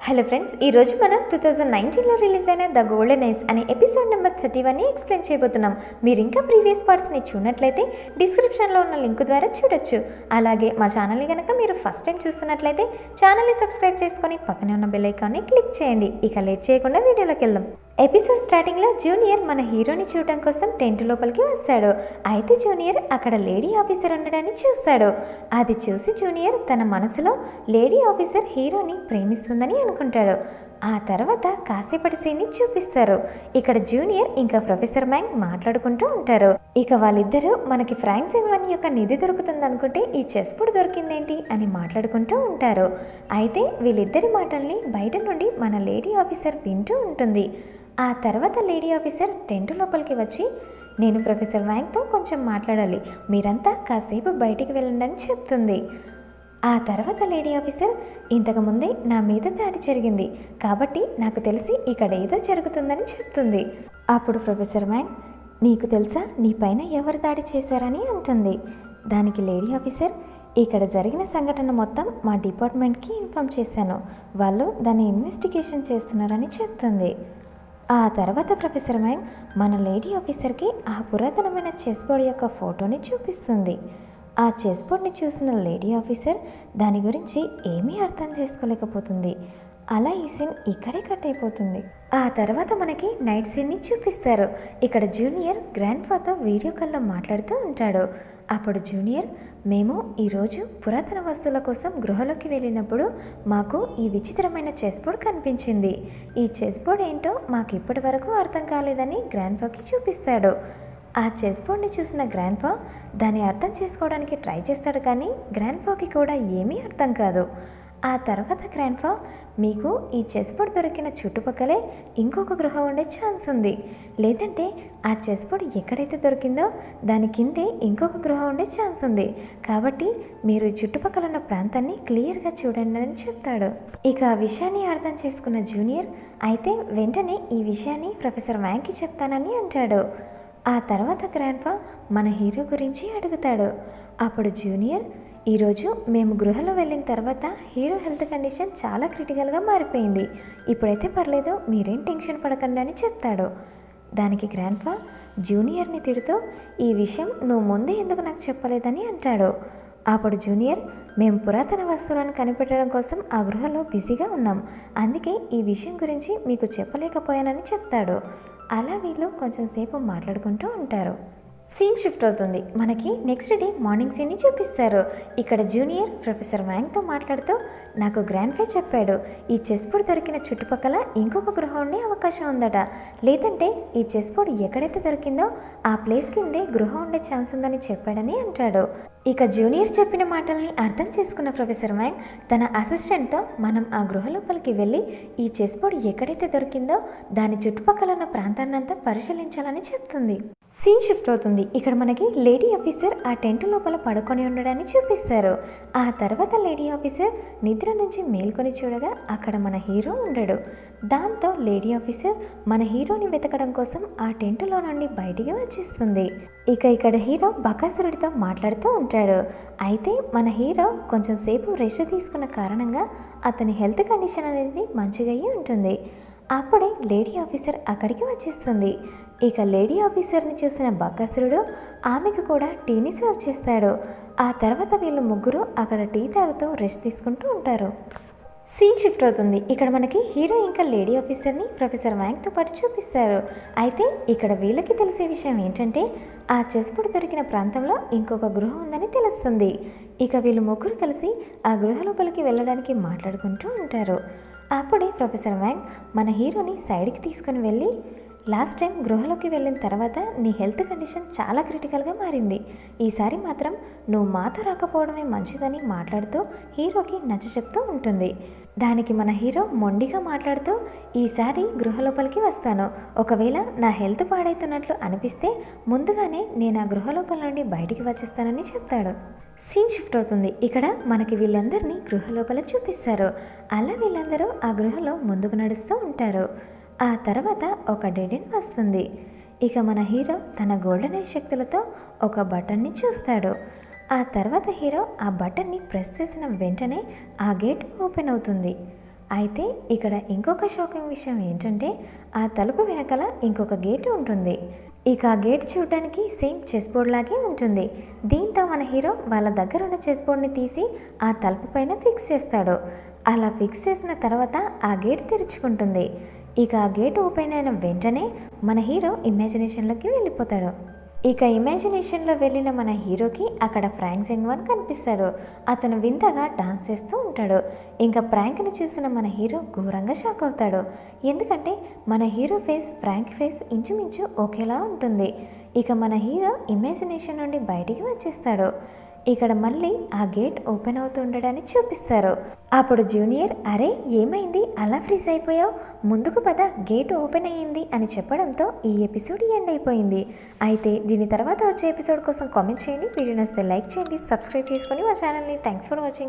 Hello friends, ఈరోజు మనం 2019లో release అయిన ద గోల్డెన్ ఐస్ అనే ఎపిసోడ్ నెంబర్ 31ని ఎక్స్ప్లెయిన్ చేయబోతున్నాం. మీరు ఇంకా ప్రీవియస్ పార్ట్స్ని చూడనట్లయితే డిస్క్రిప్షన్లో ఉన్న లింక్ ద్వారా చూడొచ్చు. అలాగే మా ఛానల్ని కనుక మీరు ఫస్ట్ టైం చూస్తున్నట్లయితే ఛానల్ని సబ్స్క్రైబ్ చేసుకొని పక్కనే ఉన్న బెల్ ఐకాన్ని క్లిక్ చేయండి. ఇక లేట్ చేయకుండా వీడియోలోకి వెళ్దాం. ఎపిసోడ్ స్టార్టింగ్లో జూనియర్ మన హీరోని చూడటం కోసం టెంట్ లోపలికి వస్తాడు. అయితే జూనియర్ అక్కడ లేడీ ఆఫీసర్ ఉండడాన్ని చూస్తాడు. అది చూసి జూనియర్ తన మనసులో లేడీ ఆఫీసర్ హీరోని ప్రేమిస్తుందని అనుకుంటాడు. ఆ తర్వాత కాసేపటి సీన్ని చూపిస్తారు. ఇక్కడ జూనియర్ ఇంకా ప్రొఫెసర్ మ్యాంగ్ మాట్లాడుకుంటూ ఉంటారు. ఇక వాళ్ళిద్దరూ మనకి ఫ్రాంక్ సింగ్వాన్ యొక్క నిధి దొరుకుతుంది అనుకుంటే ఈ చెస్ బోర్డ్ దొరికిందేంటి అని మాట్లాడుకుంటూ ఉంటారు. అయితే వీళ్ళిద్దరి మాటల్ని బయట నుండి మన లేడీ ఆఫీసర్ వింటూ ఉంటుంది. ఆ తర్వాత లేడీ ఆఫీసర్ టెంట్ లోపలికి వచ్చి, నేను ప్రొఫెసర్ మ్యాంగ్తో కొంచెం మాట్లాడాలి, మీరంతా కాసేపు బయటికి వెళ్ళండి అని చెప్తుంది. ఆ తర్వాత లేడీ ఆఫీసర్, ఇంతకుముందే నా మీద దాడి జరిగింది కాబట్టి నాకు తెలిసి ఇక్కడ ఏదో జరుగుతుందని చెప్తుంది. అప్పుడు ప్రొఫెసర్ మ్యాంగ్, నీకు తెలుసా నీ పైన ఎవరు దాడి చేశారని అంటుంది. దానికి లేడీ ఆఫీసర్, ఇక్కడ జరిగిన సంఘటన మొత్తం మా డిపార్ట్మెంట్కి ఇన్ఫామ్ చేశాను, వాళ్ళు దాన్ని ఇన్వెస్టిగేషన్ చేస్తున్నారని చెప్తుంది. ఆ తర్వాత ప్రొఫెసర్ మ్యాంగ్ మన లేడీ ఆఫీసర్కి ఆ పురాతనమైన చెస్ బోర్డ్ యొక్క ఫోటోని చూపిస్తుంది. ఆ చెస్ బోర్డ్ని చూసిన లేడీ ఆఫీసర్ దాని గురించి ఏమీ అర్థం చేసుకోలేకపోతుంది. అలా ఈ సీన్ ఇక్కడే కట్ అయిపోతుంది. ఆ తర్వాత మనకి నైట్ సీన్ని చూపిస్తారు. ఇక్కడ జూనియర్ గ్రాండ్ ఫాదర్ వీడియో కాల్లో మాట్లాడుతూ ఉంటాడు. అప్పుడు జూనియర్, మేము ఈరోజు పురాతన వస్తువుల కోసం గృహలోకి వెళ్ళినప్పుడు మాకు ఈ విచిత్రమైన చెస్ బోర్డ్ కనిపించింది. ఈ చెస్ బోర్డ్ ఏంటో మాకు ఇప్పటి వరకు అర్థం కాలేదని గ్రాండ్ ఫాకి చూపిస్తాడు. ఆ చెస్ బోర్డ్ని చూసిన గ్రాండ్ ఫా దాన్ని అర్థం చేసుకోవడానికి ట్రై చేస్తాడు, కానీ గ్రాండ్ ఫాకి కూడా ఏమీ అర్థం కాదు. ఆ తర్వాత గ్రాండ్ ఫా, మీకు ఈ చెస్ బోర్డ్ దొరికిన చుట్టుపక్కలే ఇంకొక గృహ ఉండే ఛాన్స్ ఉంది, లేదంటే ఆ చెస్ బోర్డ్ ఎక్కడైతే దొరికిందో దాని కిందే ఇంకొక గృహ ఉండే ఛాన్స్ ఉంది, కాబట్టి మీరు ఈ చుట్టుపక్కల ఉన్న ప్రాంతాన్ని క్లియర్గా చూడండి అని చెప్తాడు. ఇక ఆ విషయాన్ని అర్థం చేసుకున్న జూనియర్, అయితే వెంటనే ఈ విషయాన్ని ప్రొఫెసర్ మ్యాంగ్కి చెప్తానని అంటాడు. ఆ తర్వాత గ్రాండ్ ఫా మన హీరో గురించి అడుగుతాడు. అప్పుడు జూనియర్, ఈరోజు మేము గృహలో వెళ్ళిన తర్వాత హీరో హెల్త్ కండిషన్ చాలా క్రిటికల్గా మారిపోయింది, ఇప్పుడైతే పర్లేదు, మీరేం టెన్షన్ పడకండి అని చెప్తాడు. దానికి గ్రాండ్ ఫా జూనియర్ని తిడుతూ, ఈ విషయం నువ్వు ముందే ఎందుకు నాకు చెప్పలేదని అంటాడు. అప్పుడు జూనియర్, మేము పురాతన వస్తువులను కనిపెట్టడం కోసం ఆ గృహలో బిజీగా ఉన్నాం, అందుకే ఈ విషయం గురించి మీకు చెప్పలేకపోయానని చెప్తాడు. అలా వీళ్ళు కొంచెం సేపు మాట్లాడుకుంటూ ఉంటారు. సీన్ షిఫ్ట్ అవుతుంది. మనకి నెక్స్ట్ డే మార్నింగ్ సీన్ని చూపిస్తారు. ఇక్కడ జూనియర్ ప్రొఫెసర్ మ్యాంగ్తో మాట్లాడుతూ, నాకు గ్రాండ్ ఫా చెప్పాడు ఈ చెస్ బోర్డ్ దొరికిన చుట్టుపక్కల ఇంకొక గృహం ఉండే అవకాశం ఉందట, లేదంటే ఈ చెస్ బోర్డ్ ఎక్కడైతే దొరికిందో ఆ ప్లేస్ కిందే గృహం ఉండే ఛాన్స్ ఉందని చెప్పాడని అంటాడు. ఇక జూనియర్ చెప్పిన మాటల్ని అర్థం చేసుకున్న ప్రొఫెసర్ మ్యాంగ్ తన అసిస్టెంట్తో మనం ఆ గృహ లోపలికి వెళ్ళి ఈ చెస్ బోర్డ్ ఎక్కడైతే దొరికిందో దాని చుట్టుపక్కల ఉన్న ప్రాంతాన్నంతా పరిశీలించాలని చెప్తుంది. సీన్ షిఫ్ట్ అవుతుంది. ఇక్కడ మనకి లేడీ ఆఫీసర్ ఆ టెంట్ లోపల పడుకొని ఉండడాన్ని చూపిస్తారు. ఆ తర్వాత లేడీ ఆఫీసర్ నిద్ర నుంచి మేల్కొని చూడగా అక్కడ మన హీరో ఉండడు. దాంతో లేడీ ఆఫీసర్ మన హీరోని వెతకడం కోసం ఆ టెంట్లో నుండి బయటికి వచ్చేస్తుంది. ఇక ఇక్కడ హీరో బకాసురుడితో మాట్లాడుతూ ఉంటాడు. అయితే మన హీరో కొంచెం సేపు రెస్ట్ తీసుకున్న కారణంగా అతని హెల్త్ కండిషన్ అనేది మంచిగా ఉంటుంది. అప్పుడే లేడీ ఆఫీసర్ అక్కడికి వచ్చేస్తుంది. ఇక లేడీ ఆఫీసర్ని చూసిన బకాసురుడు ఆమెకు కూడా టీని సర్వ్ చేస్తాడు. ఆ తర్వాత వీళ్ళు ముగ్గురు అక్కడ టీ తాగుతూ రెస్ట్ తీసుకుంటూ ఉంటారు. సీన్ షిఫ్ట్ అవుతుంది. ఇక్కడ మనకి హీరో ఇంకా లేడీ ఆఫీసర్ని ప్రొఫెసర్ మ్యాంగ్తో పాటు చూపిస్తారు. అయితే ఇక్కడ వీళ్ళకి తెలిసే విషయం ఏంటంటే ఆ చెస్ బోర్డ్ దొరికిన ప్రాంతంలో ఇంకొక గృహం ఉందని తెలుస్తుంది. ఇక వీళ్ళు ముగ్గురు కలిసి ఆ గృహ లోపలికి వెళ్ళడానికి మాట్లాడుకుంటూ ఉంటారు. అప్పుడే ప్రొఫెసర్ మ్యాంగ్ మన హీరోని సైడ్కి తీసుకుని వెళ్ళి, లాస్ట్ టైం గృహలోకి వెళ్ళిన తర్వాత నీ హెల్త్ కండిషన్ చాలా క్రిటికల్గా మారింది, ఈసారి మాత్రం నువ్వు మాతో రాకపోవడమే మంచిదని మాట్లాడుతూ హీరోకి నచ్చచెప్తూ ఉంటుంది. దానికి మన హీరో మొండిగా మాట్లాడుతూ, ఈసారి గృహ లోపలికి వస్తాను, ఒకవేళ నా హెల్త్ పాడవుతున్నట్లు అనిపిస్తే ముందుగానే నేను ఆ గృహ లోపల నుండి బయటికి వచ్చేస్తానని చెప్తాడు. సీన్ షిఫ్ట్ అవుతుంది. ఇక్కడ మనకి వీళ్ళందరినీ గృహ లోపల చూపిస్తారు. అలా వీళ్ళందరూ ఆ గృహలో ముందుకు నడుస్తూ ఉంటారు. ఆ తర్వాత ఒక డెడ్ ఎండ్ వస్తుంది. ఇక మన హీరో తన గోల్డెన్ ఐస్ శక్తులతో ఒక బటన్ని చూస్తాడు. ఆ తర్వాత హీరో ఆ బటన్ని ప్రెస్ చేసిన వెంటనే ఆ గేట్ ఓపెన్ అవుతుంది. అయితే ఇక్కడ ఇంకొక షాకింగ్ విషయం ఏంటంటే ఆ తలుపు వెనకాల ఇంకొక గేట్ ఉంటుంది. ఇక ఆ గేట్ చూడడానికి సేమ్ చెస్ బోర్డ్ లాగే ఉంటుంది. దీంతో మన హీరో వాళ్ళ దగ్గర ఉన్న చెస్ బోర్డ్ని తీసి ఆ తలుపు పైన ఫిక్స్ చేస్తాడు. అలా ఫిక్స్ చేసిన తర్వాత ఆ గేట్ తెరుచుకుంటుంది. ఇక ఆ గేట్ ఓపెన్ అయిన వెంటనే మన హీరో ఇమాజినేషన్లోకి వెళ్ళిపోతాడు. ఇక ఇమాజినేషన్లో వెళ్ళిన మన హీరోకి అక్కడ ఫ్రాంక్ జంగ్వాన్ కనిపిస్తాడు. అతను వింతగా డాన్స్ చేస్తూ ఉంటాడు. ఇంకా ప్రాంక్ని చూసిన మన హీరో ఘోరంగా షాక్ అవుతాడు. ఎందుకంటే మన హీరో ఫేస్ ఫ్రాంక్ ఫేస్ ఇంచుమించు ఒకేలా ఉంటుంది. ఇక మన హీరో ఇమాజినేషన్ నుండి బయటికి వచ్చేస్తాడు. ఇక్కడ మళ్ళీ ఆ గేట్ ఓపెన్ అవుతుండడాన్ని చూపిస్తారు. అప్పుడు జూనియర్, అరే ఏమైంది, అలా ఫ్రీజ్ అయిపోయావు, ముందుకు పద గేట్ ఓపెన్ అయ్యింది అని చెప్పడంతో ఈ ఎపిసోడ్ ఎండ్ అయిపోయింది. అయితే దీని తర్వాత వచ్చే ఎపిసోడ్ కోసం కామెంట్ చేయండి. వీడియో నచ్చితే లైక్ చేయండి, సబ్స్క్రైబ్ చేసుకొని మా ఛానల్ని. Thanks for watching.